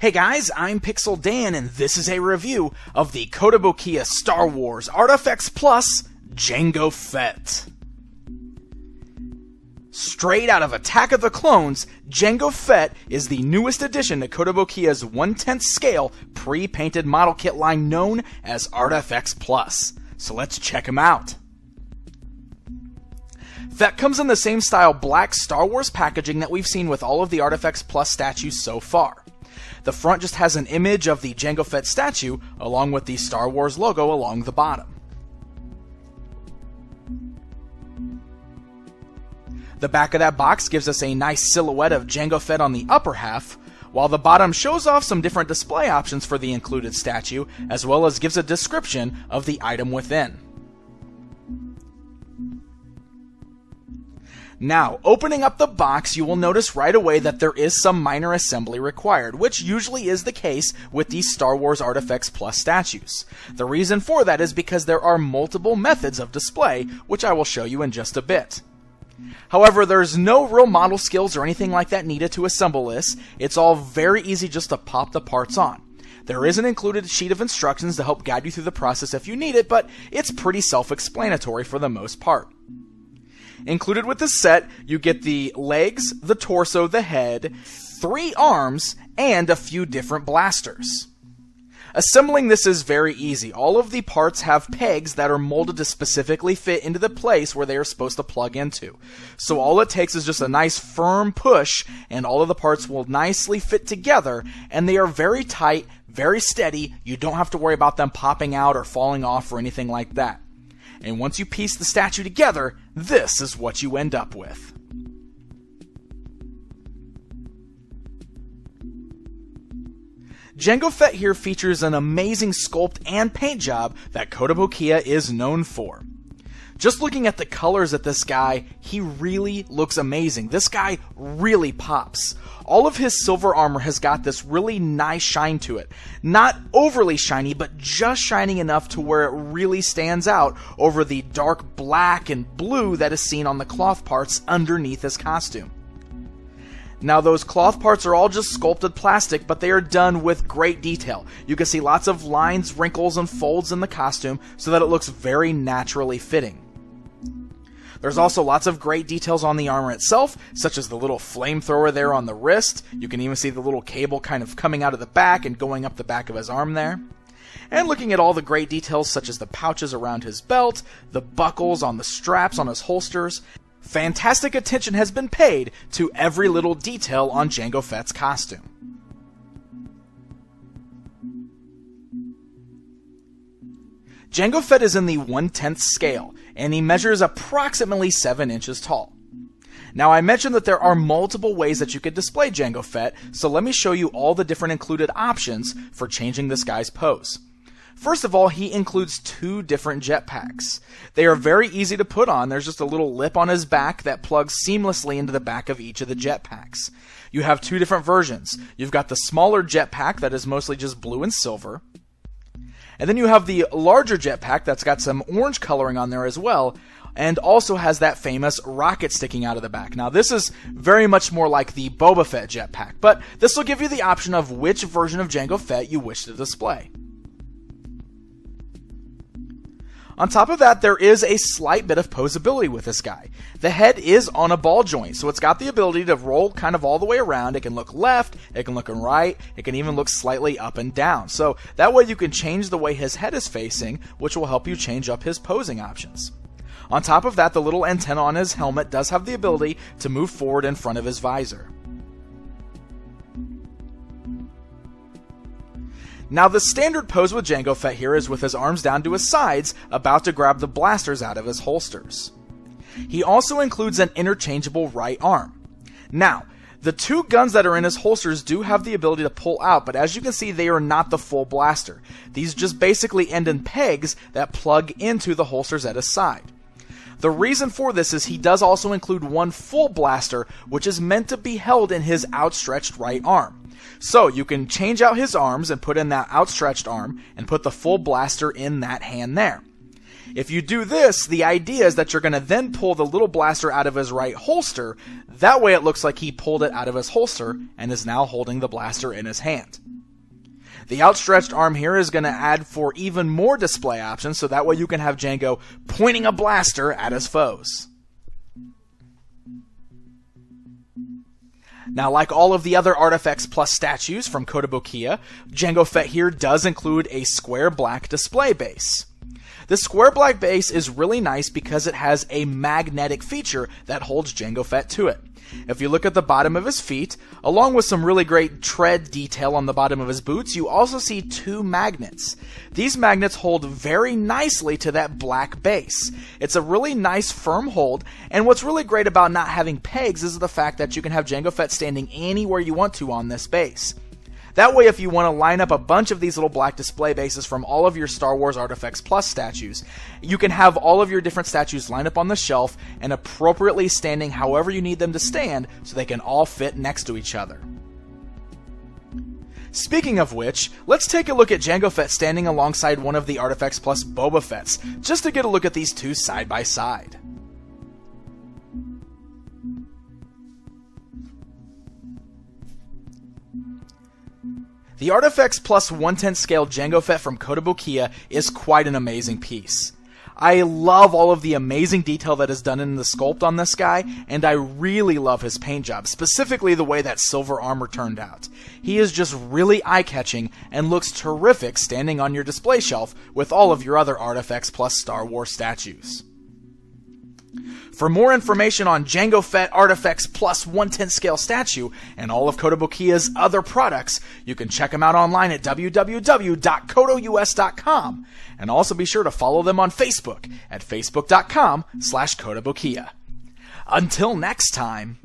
Hey guys, I'm Pixel Dan, and this is a review of the Kotobukiya Star Wars ArtFX Plus Jango Fett. Straight out of Attack of the Clones, Jango Fett is the newest addition to Kotobukiya's 1/10 scale pre-painted model kit line known as ArtFX Plus. So let's check him out. Fett comes in the same style black Star Wars packaging that we've seen with all of the ArtFX Plus statues so far. The front just has an image of the Jango Fett statue along with the Star Wars logo along the bottom. The back of that box gives us a nice silhouette of Jango Fett on the upper half, while the bottom shows off some different display options for the included statue, as well as gives a description of the item within. Now, opening up the box, you will notice right away that there is some minor assembly required, which usually is the case with these Star Wars ArtFX Plus statues. The reason for that is because there are multiple methods of display, which I will show you in just a bit. However, there's no real model skills or anything like that needed to assemble this. It's all very easy just to pop the parts on. There is an included sheet of instructions to help guide you through the process if you need it, but it's pretty self-explanatory for the most part. Included with this set, you get the legs, the torso, the head, 3 arms, and a few different blasters. Assembling this is very easy. All of the parts have pegs that are molded to specifically fit into the place where they are supposed to plug into. So all it takes is just a nice firm push, and all of the parts will nicely fit together, and they are very tight, very steady. You don't have to worry about them popping out or falling off or anything like that. And once you piece the statue together, this is what you end up with. Jango Fett here features an amazing sculpt and paint job that Kotobukiya is known for. Just looking at the colors at this guy, he really looks amazing. This guy really pops. All of his silver armor has got this really nice shine to it. Not overly shiny, but just shining enough to where it really stands out over the dark black and blue that is seen on the cloth parts underneath his costume. Now, those cloth parts are all just sculpted plastic, but they are done with great detail. You can see lots of lines, wrinkles, and folds in the costume so that it looks very naturally fitting. There's also lots of great details on the armor itself, such as the little flamethrower there on the wrist. You can even see the little cable kind of coming out of the back and going up the back of his arm there. And looking at all the great details such as the pouches around his belt, the buckles on the straps on his holsters, fantastic attention has been paid to every little detail on Jango Fett's costume. Jango Fett is in the 1/10 scale, and he measures approximately 7 inches tall. Now, I mentioned that there are multiple ways that you could display Jango Fett, so let me show you all the different included options for changing this guy's pose. First of all, he includes 2 different jetpacks. They are very easy to put on. There's just a little lip on his back that plugs seamlessly into the back of each of the jetpacks. You have 2 different versions. You've got the smaller jetpack that is mostly just blue and silver. And then you have the larger jetpack that's got some orange coloring on there as well, and also has that famous rocket sticking out of the back. Now, this is very much more like the Boba Fett jetpack, but this will give you the option of which version of Jango Fett you wish to display. On top of that, there is a slight bit of posability with this guy. The head is on a ball joint, so it's got the ability to roll kind of all the way around. It can look left, it can look right, it can even look slightly up and down. So that way you can change the way his head is facing, which will help you change up his posing options. On top of that, the little antenna on his helmet does have the ability to move forward in front of his visor. Now, the standard pose with Jango Fett here is with his arms down to his sides, about to grab the blasters out of his holsters. He also includes an interchangeable right arm. Now, the 2 guns that are in his holsters do have the ability to pull out, but as you can see, they are not the full blaster. These just basically end in pegs that plug into the holsters at his side. The reason for this is he does also include 1 full blaster, which is meant to be held in his outstretched right arm. So you can change out his arms and put in that outstretched arm and put the full blaster in that hand there. If you do this, the idea is that you're going to then pull the little blaster out of his right holster. That way it looks like he pulled it out of his holster and is now holding the blaster in his hand. The outstretched arm here is going to add for even more display options, so that way you can have Jango pointing a blaster at his foes. Now, like all of the other ArtFX Plus statues from Kotobukiya, Jango Fett here does include a square black display base. This square black base is really nice because it has a magnetic feature that holds Jango Fett to it. If you look at the bottom of his feet, along with some really great tread detail on the bottom of his boots, you also see two magnets. These magnets hold very nicely to that black base. It's a really nice firm hold, and what's really great about not having pegs is the fact that you can have Jango Fett standing anywhere you want to on this base. That way, if you want to line up a bunch of these little black display bases from all of your Star Wars ArtFX Plus statues, you can have all of your different statues lined up on the shelf and appropriately standing however you need them to stand so they can all fit next to each other. Speaking of which, let's take a look at Jango Fett standing alongside one of the ArtFX Plus Boba Fetts, just to get a look at these two side by side. The ArtFX Plus 1/10 scale Jango Fett from Kotobukiya is quite an amazing piece. I love all of the amazing detail that is done in the sculpt on this guy, and I really love his paint job, specifically the way that silver armor turned out. He is just really eye-catching and looks terrific standing on your display shelf with all of your other ArtFX Plus Star Wars statues. For more information on Jango Fett ArtFX Plus 1/10 scale statue and all of Kotobukiya's other products, you can check them out online at www.kotous.com, and also be sure to follow them on Facebook at facebook.com/Kotobukiya. Until next time.